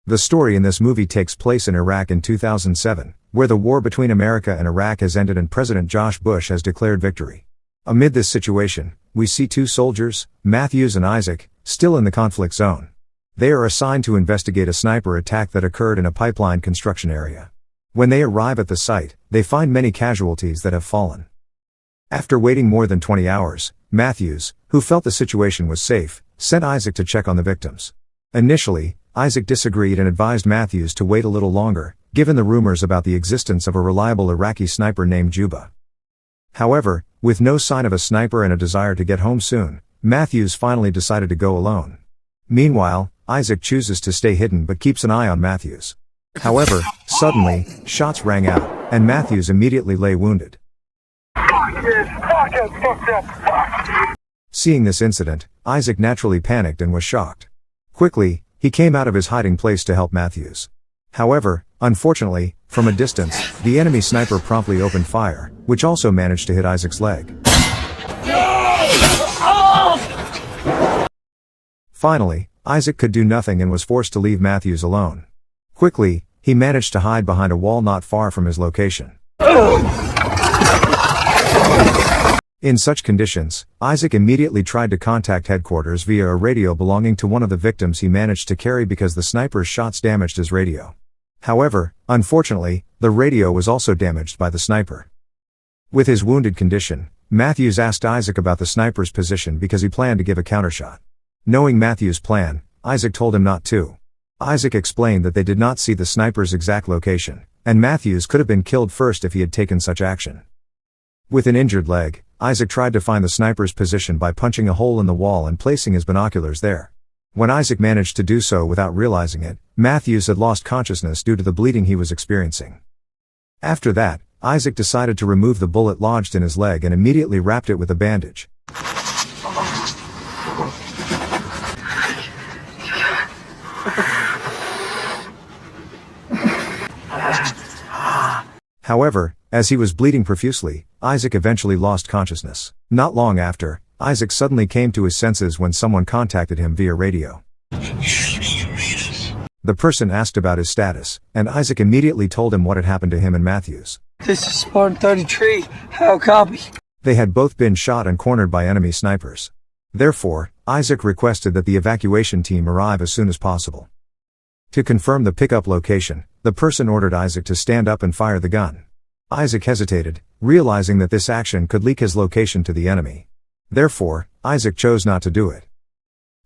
The story in this movie takes place in Iraq in 2007, where the war between America and Iraq has ended and President Josh Bush has declared victory. Amid this situation, we see two soldiers, Matthews and Isaac, still in the conflict zone. They are assigned to investigate a sniper attack that occurred in a pipeline construction area. When they arrive at the site, they find many casualties that have fallen. After waiting more than 20 hours, Matthews, who felt the situation was safe, sent Isaac to check on the victims. Initially, Isaac disagreed and advised Matthews to wait a little longer, given the rumors about the existence of a reliable Iraqi sniper named Juba. However, with no sign of a sniper and a desire to get home soon, Matthews finally decided to go alone. Meanwhile, Isaac chooses to stay hidden but keeps an eye on Matthews. However, suddenly, shots rang out, and Matthews immediately lay wounded. Seeing this incident, Isaac naturally panicked and was shocked. Quickly, he came out of his hiding place to help Matthews. However, unfortunately, from a distance, the enemy sniper promptly opened fire, which also managed to hit Isaac's leg. Finally, Isaac could do nothing and was forced to leave Matthews alone. Quickly, he managed to hide behind a wall not far from his location. In such conditions, Isaac immediately tried to contact headquarters via a radio belonging to one of the victims he managed to carry because the sniper's shots damaged his radio. However, unfortunately, the radio was also damaged by the sniper. With his wounded condition, Matthews asked Isaac about the sniper's position because he planned to give a countershot. Knowing Matthews' plan, Isaac told him not to. Isaac explained that they did not see the sniper's exact location, and Matthews could have been killed first if he had taken such action. With an injured leg, Isaac tried to find the sniper's position by punching a hole in the wall and placing his binoculars there. When Isaac managed to do so without realizing it, Matthews had lost consciousness due to the bleeding he was experiencing. After that, Isaac decided to remove the bullet lodged in his leg and immediately wrapped it with a bandage. However, as he was bleeding profusely, Isaac eventually lost consciousness. Not long after, Isaac suddenly came to his senses when someone contacted him via radio. The person asked about his status, and Isaac immediately told him what had happened to him and Matthews. This is Spartan 33. How copy? They had both been shot and cornered by enemy snipers. Therefore, Isaac requested that the evacuation team arrive as soon as possible. To confirm the pickup location, the person ordered Isaac to stand up and fire the gun. Isaac hesitated, realizing that this action could leak his location to the enemy. Therefore, Isaac chose not to do it.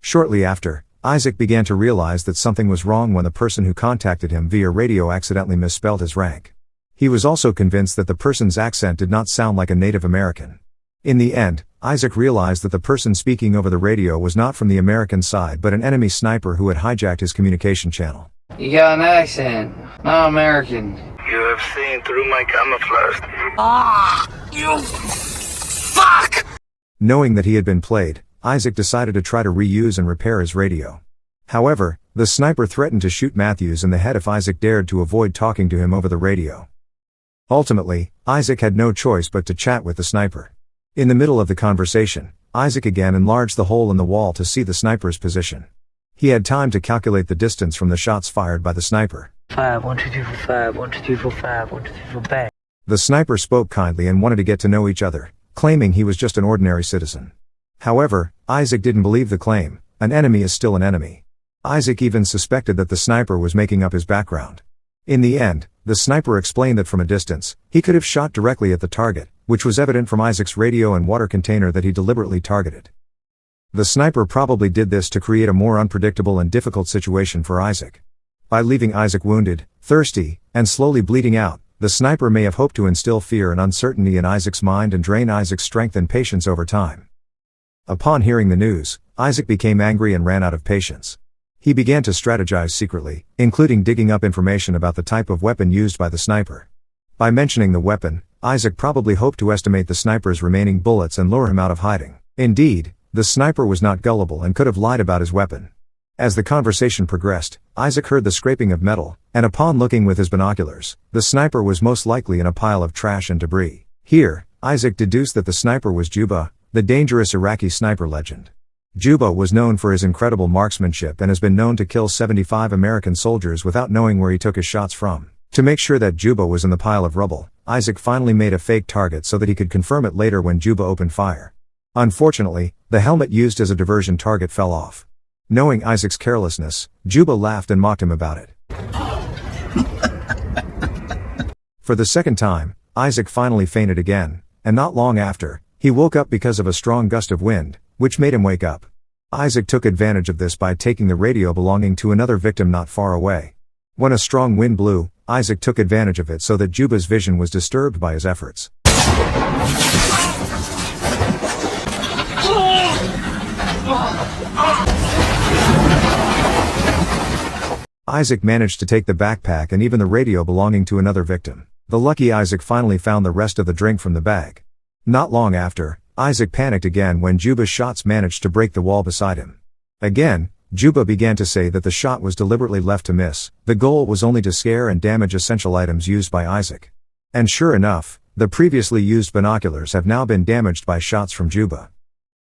Shortly after, Isaac began to realize that something was wrong when the person who contacted him via radio accidentally misspelled his rank. He was also convinced that the person's accent did not sound like a Native American. In the end, Isaac realized that the person speaking over the radio was not from the American side but an enemy sniper who had hijacked his communication channel. You got an accent. Not American. You have seen through my camouflage. You fuck! Knowing that he had been played, Isaac decided to try to reuse and repair his radio. However, the sniper threatened to shoot Matthews in the head if Isaac dared to avoid talking to him over the radio. Ultimately, Isaac had no choice but to chat with the sniper. In the middle of the conversation, Isaac again enlarged the hole in the wall to see the sniper's position. He had time to calculate the distance from the shots fired by the sniper. 5, 1, 2, 3, 4, 5, 1, 2, 3, 4, 5, 1, 2, 3, 4, bang. The sniper spoke kindly and wanted to get to know each other, claiming he was just an ordinary citizen. However, Isaac didn't believe the claim. An enemy is still an enemy. Isaac even suspected that the sniper was making up his background. In the end, the sniper explained that from a distance, he could have shot directly at the target, which was evident from Isaac's radio and water container that he deliberately targeted. The sniper probably did this to create a more unpredictable and difficult situation for Isaac. By leaving Isaac wounded, thirsty, and slowly bleeding out, the sniper may have hoped to instill fear and uncertainty in Isaac's mind and drain Isaac's strength and patience over time. Upon hearing the news, Isaac became angry and ran out of patience. He began to strategize secretly, including digging up information about the type of weapon used by the sniper. By mentioning the weapon, Isaac probably hoped to estimate the sniper's remaining bullets and lure him out of hiding. Indeed, the sniper was not gullible and could have lied about his weapon. As the conversation progressed, Isaac heard the scraping of metal, and upon looking with his binoculars, the sniper was most likely in a pile of trash and debris. Here, Isaac deduced that the sniper was Juba, the dangerous Iraqi sniper legend. Juba was known for his incredible marksmanship and has been known to kill 75 American soldiers without knowing where he took his shots from. To make sure that Juba was in the pile of rubble, Isaac finally made a fake target so that he could confirm it later when Juba opened fire. Unfortunately, the helmet used as a diversion target fell off. Knowing Isaac's carelessness, Juba laughed and mocked him about it. For the second time, Isaac finally fainted again, and not long after, he woke up because of a strong gust of wind, which made him wake up. Isaac took advantage of this by taking the radio belonging to another victim not far away. When a strong wind blew, Isaac took advantage of it so that Juba's vision was disturbed by his efforts. Isaac managed to take the backpack and even the radio belonging to another victim. The lucky Isaac finally found the rest of the drink from the bag. Not long after, Isaac panicked again when Juba's shots managed to break the wall beside him. Again, Juba began to say that the shot was deliberately left to miss. The goal was only to scare and damage essential items used by Isaac. And sure enough, the previously used binoculars have now been damaged by shots from Juba.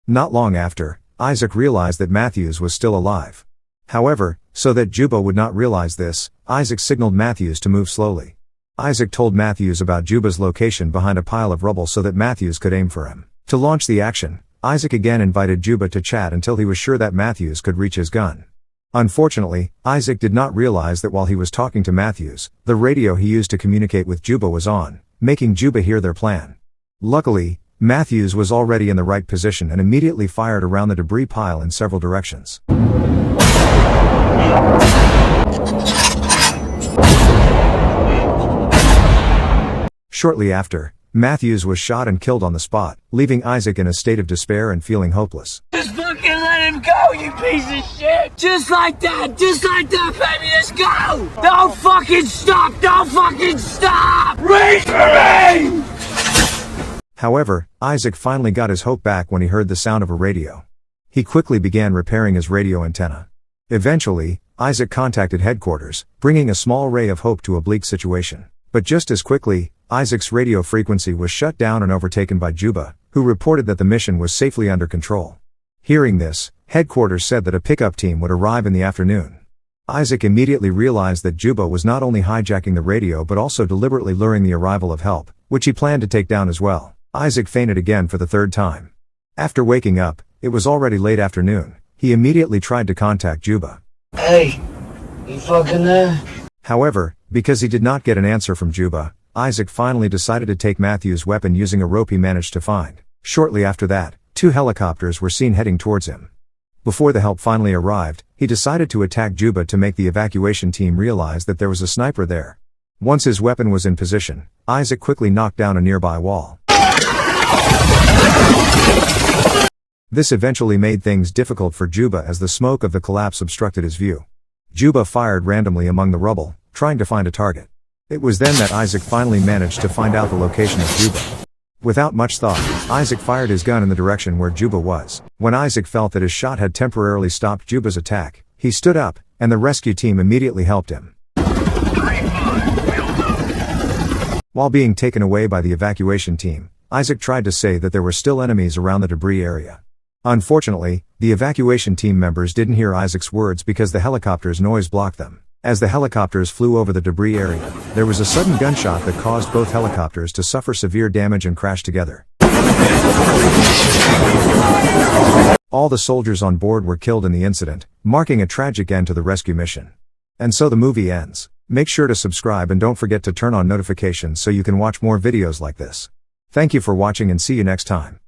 Not long after, Isaac realized that Matthews was still alive. However, so that Juba would not realize this, Isaac signaled Matthews to move slowly. Isaac told Matthews about Juba's location behind a pile of rubble so that Matthews could aim for him. To launch the action, Isaac again invited Juba to chat until he was sure that Matthews could reach his gun. Unfortunately, Isaac did not realize that while he was talking to Matthews, the radio he used to communicate with Juba was on, making Juba hear their plan. Luckily, Matthews was already in the right position and immediately fired around the debris pile in several directions. Shortly after, Matthews was shot and killed on the spot, leaving Isaac in a state of despair and feeling hopeless. Just fucking let him go, you piece of shit! Just like that, baby, let's go! Don't fucking stop! Reach for me! However, Isaac finally got his hope back when he heard the sound of a radio. He quickly began repairing his radio antenna. Eventually, Isaac contacted headquarters, bringing a small ray of hope to a bleak situation. But just as quickly, Isaac's radio frequency was shut down and overtaken by Juba, who reported that the mission was safely under control. Hearing this, headquarters said that a pickup team would arrive in the afternoon. Isaac immediately realized that Juba was not only hijacking the radio but also deliberately luring the arrival of help, which he planned to take down as well. Isaac fainted again for the third time. After waking up, it was already late afternoon. He immediately tried to contact Juba. Hey, you fucking there? However, because he did not get an answer from Juba, Isaac finally decided to take Matthews' weapon using a rope he managed to find. Shortly after that, 2 helicopters were seen heading towards him. Before the help finally arrived, he decided to attack Juba to make the evacuation team realize that there was a sniper there. Once his weapon was in position, Isaac quickly knocked down a nearby wall. This eventually made things difficult for Juba as the smoke of the collapse obstructed his view. Juba fired randomly among the rubble, trying to find a target. It was then that Isaac finally managed to find out the location of Juba. Without much thought, Isaac fired his gun in the direction where Juba was. When Isaac felt that his shot had temporarily stopped Juba's attack, he stood up, and the rescue team immediately helped him. While being taken away by the evacuation team, Isaac tried to say that there were still enemies around the debris area. Unfortunately, the evacuation team members didn't hear Isaac's words because the helicopter's noise blocked them. As the helicopters flew over the debris area, there was a sudden gunshot that caused both helicopters to suffer severe damage and crash together. All the soldiers on board were killed in the incident, marking a tragic end to the rescue mission. And so the movie ends. Make sure to subscribe and don't forget to turn on notifications so you can watch more videos like this. Thank you for watching and see you next time.